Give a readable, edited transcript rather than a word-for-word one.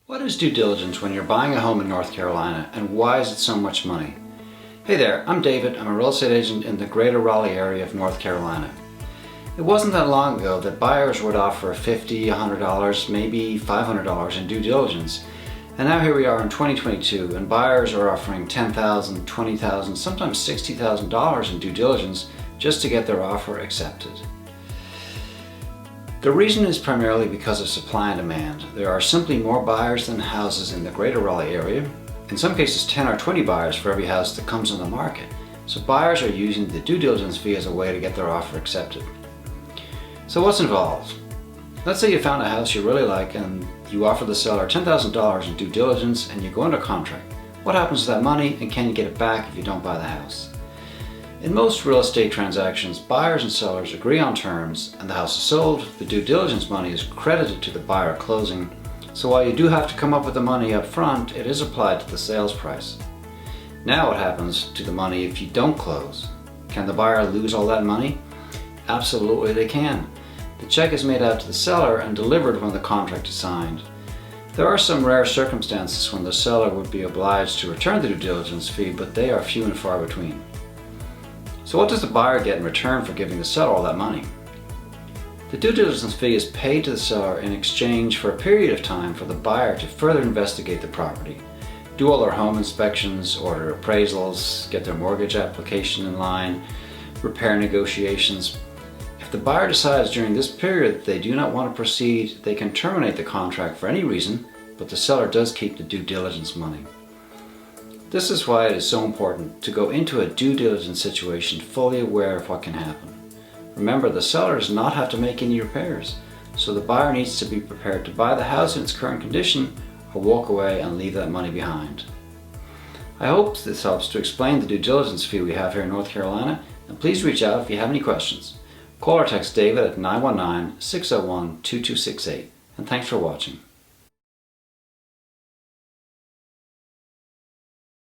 What is due diligence when you're buying a home in North Carolina, and why is it so much money? Hey there, I'm David. I'm a real estate agent in the greater Raleigh area of North Carolina. It wasn't that long ago that buyers would offer $50, $100, maybe $500 in due diligence. And now here we are in 2022 and buyers are offering $10,000, $20,000, sometimes $60,000 in due diligence just to get their offer accepted. The reason is primarily because of supply and demand. There are simply more buyers than houses in the greater Raleigh area. In some cases 10 or 20 buyers for every house that comes on the market. So buyers are using the due diligence fee as a way to get their offer accepted. So what's involved? Let's say you found a house you really like and you offer the seller $10,000 in due diligence and you go under contract. What happens to that money, and can you get it back if you don't buy the house? In most real estate transactions, buyers and sellers agree on terms and the house is sold. The due diligence money is credited to the buyer at closing. So while you do have to come up with the money up front, it is applied to the sales price. Now what happens to the money if you don't close? Can the buyer lose all that money? Absolutely they can. The check is made out to the seller and delivered when the contract is signed. There are some rare circumstances when the seller would be obliged to return the due diligence fee, but they are few and far between. So what does the buyer get in return for giving the seller all that money? The due diligence fee is paid to the seller in exchange for a period of time for the buyer to further investigate the property, do all their home inspections, order appraisals, get their mortgage application in line, repair negotiations. If the buyer decides during this period that they do not want to proceed, they can terminate the contract for any reason, but the seller does keep the due diligence money. This is why it is so important to go into a due diligence situation fully aware of what can happen. Remember, the seller does not have to make any repairs, so the buyer needs to be prepared to buy the house in its current condition or walk away and leave that money behind. I hope this helps to explain the due diligence fee we have here in North Carolina, and please reach out if you have any questions. Call or text David at 919-601-2268, and thanks for watching.